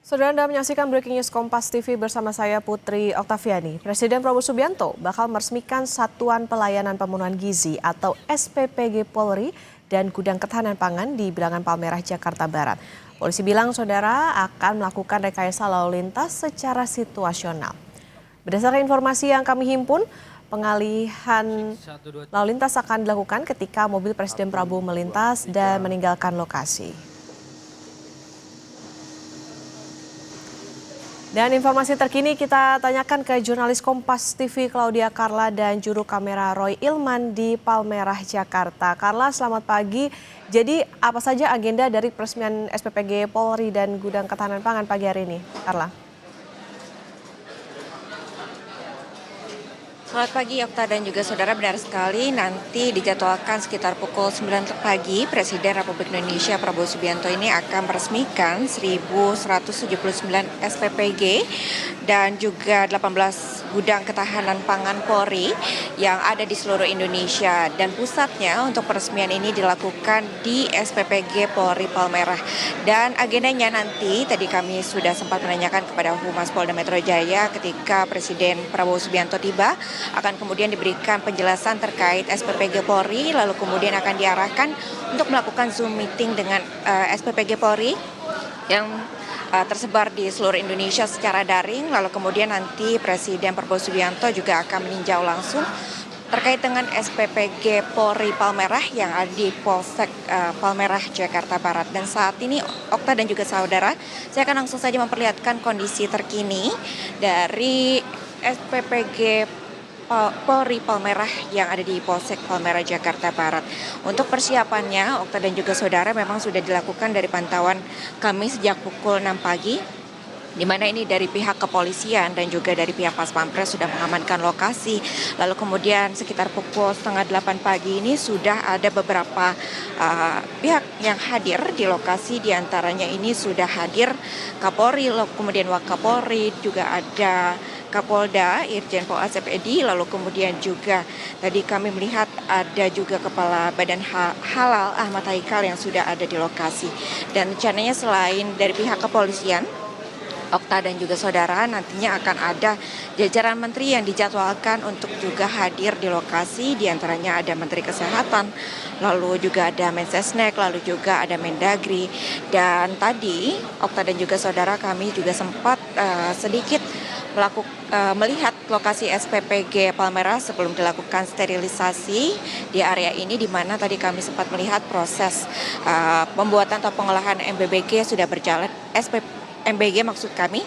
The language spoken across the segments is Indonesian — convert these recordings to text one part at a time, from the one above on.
Saudara Anda menyaksikan Breaking News Kompas TV bersama saya Putri Oktaviani. Presiden Prabowo Subianto bakal meresmikan Satuan Pelayanan Pemenuhan Gizi atau SPPG Polri dan Gudang Ketahanan Pangan di Bilangan Palmerah, Jakarta Barat. Polisi bilang saudara akan melakukan rekayasa lalu lintas secara situasional. Berdasarkan informasi yang kami himpun, pengalihan lalu lintas akan dilakukan ketika mobil Presiden Prabowo melintas dan meninggalkan lokasi. Dan informasi terkini kita tanyakan ke jurnalis Kompas TV Claudia Carla dan juru kamera Roy Ilman di Palmerah, Jakarta. Carla, selamat pagi. Jadi apa saja agenda dari peresmian SPPG Polri dan Gudang Ketahanan Pangan pagi hari ini, Carla? Selamat pagi Okta dan juga saudara, benar sekali nanti dijadwalkan sekitar pukul 9 pagi Presiden Republik Indonesia Prabowo Subianto ini akan meresmikan 1179 SPPG dan juga 18 gudang ketahanan pangan Polri yang ada di seluruh Indonesia, dan pusatnya untuk peresmian ini dilakukan di SPPG Polri Palmerah. Dan agendanya nanti tadi kami sudah sempat menanyakan kepada Humas Polda Metro Jaya ketika Presiden Prabowo Subianto tiba, akan kemudian diberikan penjelasan terkait SPPG Polri, lalu kemudian akan diarahkan untuk melakukan Zoom meeting dengan SPPG Polri yang tersebar di seluruh Indonesia secara daring. Lalu kemudian nanti Presiden Prabowo Subianto juga akan meninjau langsung terkait dengan SPPG Polri Palmerah yang ada di Polsek Palmerah, Jakarta Barat. Dan saat ini Okta dan juga saudara, saya akan langsung saja memperlihatkan kondisi terkini dari SPPG Polri Palmerah yang ada di Polsek Palmerah, Jakarta Barat. Untuk persiapannya, Okta dan juga saudara, memang sudah dilakukan dari pantauan kami sejak pukul 6 pagi, di mana ini dari pihak kepolisian dan juga dari pihak Pas Pampres sudah mengamankan lokasi. Lalu kemudian sekitar pukul setengah 8 pagi ini sudah ada beberapa pihak yang hadir di lokasi, diantaranya ini sudah hadir Kapolri, kemudian Wakapolri, juga ada Kapolda, Irjen Pol Asep Edi, lalu kemudian juga tadi kami melihat ada juga Kepala Badan Halal Ahmad Haikal yang sudah ada di lokasi. Dan rencananya selain dari pihak kepolisian, Okta dan juga saudara, nantinya akan ada jajaran menteri yang dijadwalkan untuk juga hadir di lokasi, diantaranya ada Menteri Kesehatan, lalu juga ada Mensesnek, lalu juga ada Mendagri. Dan tadi Okta dan juga saudara, kami juga sempat sedikit melihat lokasi SPPG Palmerah sebelum dilakukan sterilisasi di area ini, di mana tadi kami sempat melihat proses pembuatan atau pengolahan MBBG sudah berjalan. MBG maksud kami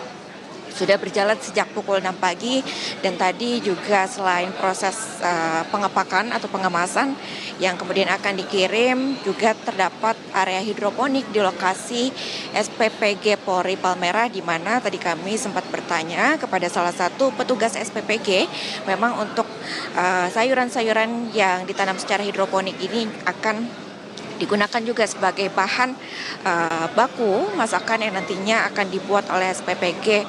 sudah berjalan sejak pukul 6 pagi, dan tadi juga selain proses pengepakan atau pengemasan yang kemudian akan dikirim, juga terdapat area hidroponik di lokasi SPPG Polri Palmerah, di mana tadi kami sempat bertanya kepada salah satu petugas SPPG, memang untuk sayuran-sayuran yang ditanam secara hidroponik ini akan digunakan juga sebagai bahan baku masakan yang nantinya akan dibuat oleh SPPG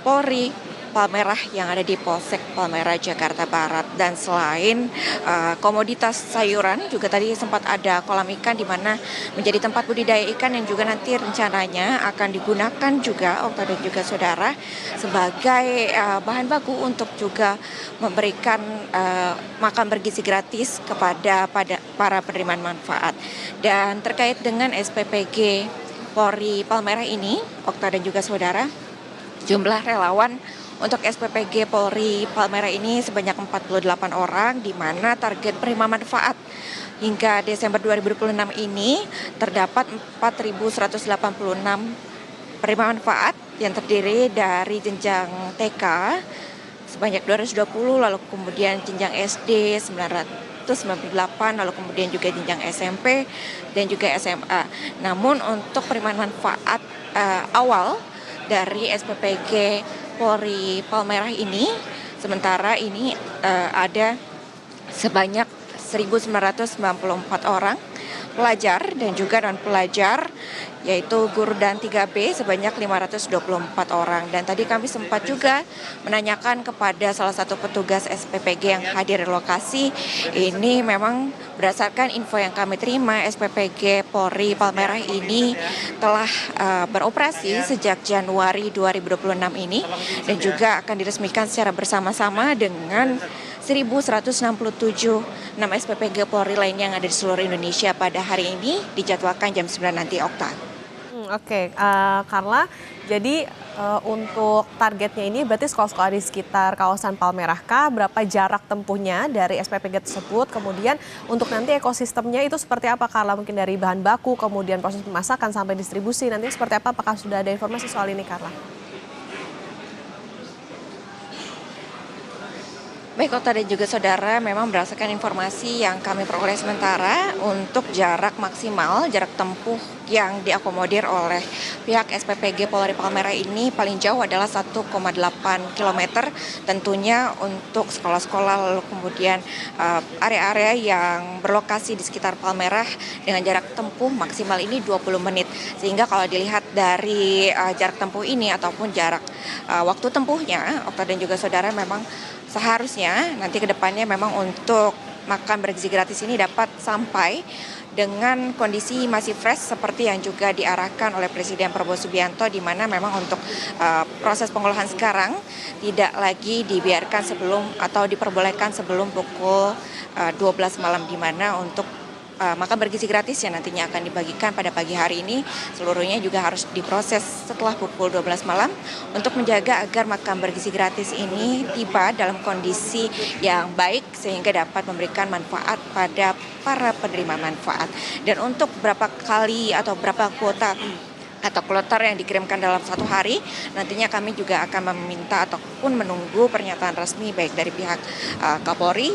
Polri Palmerah yang ada di Polsek Palmerah, Jakarta Barat. Dan selain komoditas sayuran, juga tadi sempat ada kolam ikan di mana menjadi tempat budidaya ikan yang juga nanti rencananya akan digunakan juga Okta dan juga saudara sebagai bahan baku untuk juga memberikan makan bergizi gratis kepada para penerima manfaat. Dan terkait dengan SPPG Polri Palmerah ini, Okta dan juga saudara, jumlah relawan untuk SPPG Polri Palmerah ini sebanyak 48 orang, di mana target penerima manfaat hingga Desember 2026 ini terdapat 4.186 penerima manfaat yang terdiri dari jenjang TK sebanyak 220, lalu kemudian jenjang SD 998, lalu kemudian juga jenjang SMP dan juga SMA. Namun untuk penerimaan manfaat awal dari SPPG Polri Palmerah ini, sementara ini ada sebanyak 1.994 orang pelajar dan juga non pelajar yaitu guru dan 3B sebanyak 524 orang. Dan tadi kami sempat juga menanyakan kepada salah satu petugas SPPG yang hadir di lokasi, ini memang berdasarkan info yang kami terima, SPPG Polri Palmerah ini telah beroperasi sejak Januari 2026 ini dan juga akan diresmikan secara bersama-sama dengan 1.167 6 SPPG Polri lainnya yang ada di seluruh Indonesia pada hari ini dijadwalkan jam 9 nanti, Okta. Oke, Carla, jadi untuk targetnya ini berarti sekolah-sekolah di sekitar kawasan Palmerah kah? Berapa jarak tempuhnya dari SPPG tersebut? Kemudian untuk nanti ekosistemnya itu seperti apa, Carla? Mungkin dari bahan baku, kemudian proses pemasakan sampai distribusi, nanti seperti apa? Apakah sudah ada informasi soal ini, Carla? Baik, Kota dan juga saudara, memang berdasarkan informasi yang kami peroleh sementara untuk jarak maksimal, jarak tempuh yang diakomodir oleh pihak SPPG Polri Palmerah ini paling jauh adalah 1,8 km. Tentunya untuk sekolah-sekolah lalu kemudian area-area yang berlokasi di sekitar Palmerah dengan jarak tempuh maksimal ini 20 menit. Sehingga kalau dilihat dari jarak tempuh ini ataupun jarak waktu tempuhnya, Okta dan juga saudara, memang seharusnya nanti ke depannya memang untuk makan bergizi gratis ini dapat sampai dengan kondisi masih fresh seperti yang juga diarahkan oleh Presiden Prabowo Subianto, di mana memang untuk proses pengolahan sekarang tidak lagi dibiarkan sebelum atau diperbolehkan sebelum pukul 12 malam, di mana untuk makan bergizi gratis yang nantinya akan dibagikan pada pagi hari ini seluruhnya juga harus diproses setelah pukul 12 malam untuk menjaga agar makan bergizi gratis ini tiba dalam kondisi yang baik sehingga dapat memberikan manfaat pada para penerima manfaat. Dan untuk berapa kali atau berapa kuota atau kloter yang dikirimkan dalam satu hari, nantinya kami juga akan meminta ataupun menunggu pernyataan resmi baik dari pihak Kapolri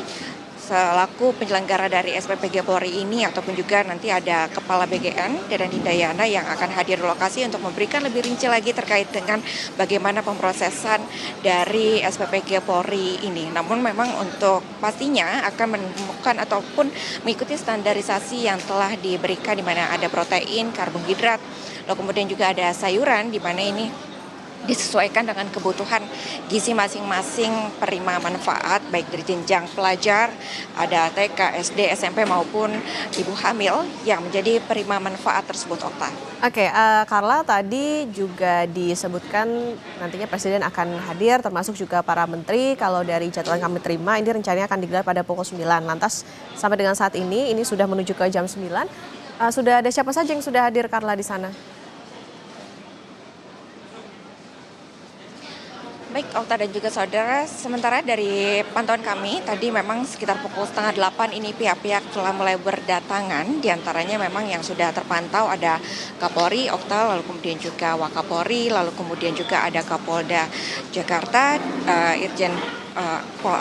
selaku penyelenggara dari SPPG Polri ini ataupun juga nanti ada Kepala BGN Deden Hindayana yang akan hadir di lokasi untuk memberikan lebih rinci lagi terkait dengan bagaimana pemrosesan dari SPPG Polri ini. Namun memang untuk pastinya akan menemukan ataupun mengikuti standarisasi yang telah diberikan, di mana ada protein, karbohidrat, lalu kemudian juga ada sayuran, di mana ini disesuaikan dengan kebutuhan gizi masing-masing penerima manfaat baik dari jenjang pelajar, ada TK, SD, SMP maupun ibu hamil yang menjadi penerima manfaat tersebut, Okta. Oke, Carla, tadi juga disebutkan nantinya Presiden akan hadir termasuk juga para menteri. Kalau dari jadwal yang kami terima ini rencananya akan digelar pada pukul 9. Lantas sampai dengan saat ini sudah menuju ke jam 9. Sudah ada siapa saja yang sudah hadir, Carla, di sana? Baik, Okta dan juga saudara, sementara dari pantauan kami tadi memang sekitar pukul 7:30 ini pihak-pihak telah mulai berdatangan. Di antaranya memang yang sudah terpantau ada Kapolri, Okta, lalu kemudian juga Wakapolri, lalu kemudian juga ada Kapolda Jakarta, Irjen Pol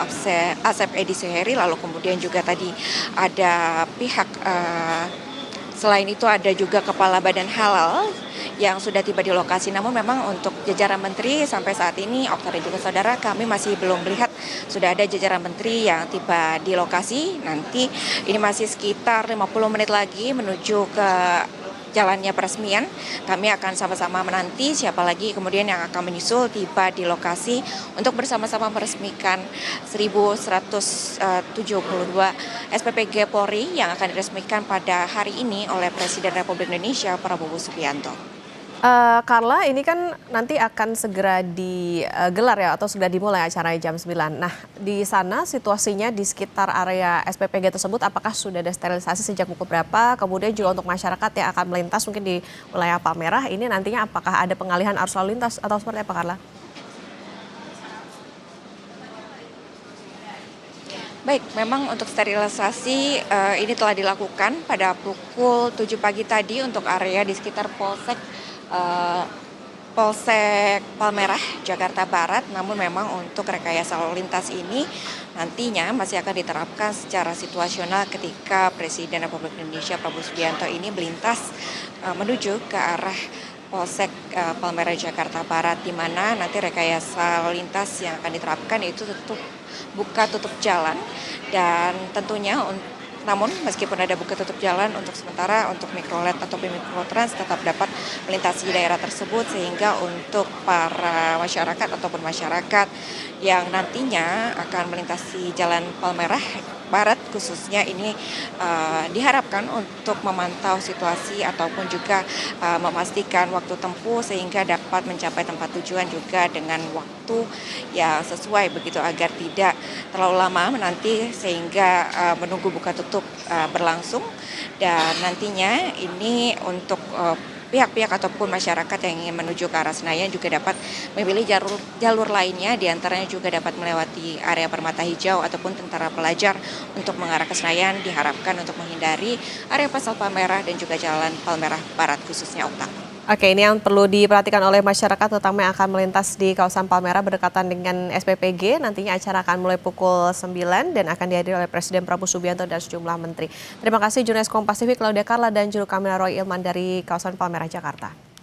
Asep Edi Suheri, lalu kemudian juga tadi ada pihak selain itu ada juga Kepala Badan Halal yang sudah tiba di lokasi. Namun memang untuk jajaran menteri sampai saat ini, Okta dan juga saudara, kami masih belum melihat sudah ada jajaran menteri yang tiba di lokasi. Nanti ini masih sekitar 50 menit lagi menuju ke jalannya peresmian. Kami akan sama-sama menanti siapa lagi kemudian yang akan menyusul tiba di lokasi untuk bersama-sama meresmikan 1.172 SPPG Polri yang akan diresmikan pada hari ini oleh Presiden Republik Indonesia Prabowo Subianto. Carla, ini kan nanti akan segera digelar ya atau sudah dimulai acara jam 9. Nah, di sana situasinya di sekitar area SPPG tersebut apakah sudah ada sterilisasi sejak pukul berapa? Kemudian juga untuk masyarakat yang akan melintas mungkin di wilayah Palmerah ini nantinya apakah ada pengalihan arus lalu lintas atau seperti apa, Carla? Baik, memang untuk sterilisasi ini telah dilakukan pada pukul 7 pagi tadi untuk area di sekitar Polsek Palmerah, Jakarta Barat. Namun memang untuk rekayasa lalu lintas ini nantinya masih akan diterapkan secara situasional ketika Presiden Republik Indonesia Prabowo Subianto ini melintas menuju ke arah Polsek Palmerah, Jakarta Barat, di mana nanti rekayasa lalu lintas yang akan diterapkan yaitu buka tutup jalan dan tentunya Namun meskipun ada buka tutup jalan untuk sementara untuk Mikrolet atau Mikrotrans tetap dapat melintasi daerah tersebut, sehingga untuk para masyarakat ataupun masyarakat yang nantinya akan melintasi Jalan Palmerah Barat khususnya ini diharapkan untuk memantau situasi ataupun juga memastikan waktu tempuh sehingga dapat mencapai tempat tujuan juga dengan waktu yang sesuai begitu, agar tidak terlalu lama menanti sehingga menunggu buka tutup berlangsung. Dan nantinya ini untuk pihak-pihak ataupun masyarakat yang ingin menuju ke arah Senayan juga dapat memilih jalur lainnya, diantaranya juga dapat melewati area Permata Hijau ataupun Tentara Pelajar untuk mengarah ke Senayan, diharapkan untuk menghindari area Pasar Palmerah dan juga Jalan Palmerah Barat khususnya, Okta. Oke, ini yang perlu diperhatikan oleh masyarakat terutama yang akan melintas di kawasan Palmerah berdekatan dengan SPPG. Nantinya acara akan mulai pukul 9 dan akan dihadiri oleh Presiden Prabowo Subianto dan sejumlah menteri. Terima kasih jurnalis Kompas TV Claudia Carla dan juru kamera Roy Ilman dari kawasan Palmerah, Jakarta.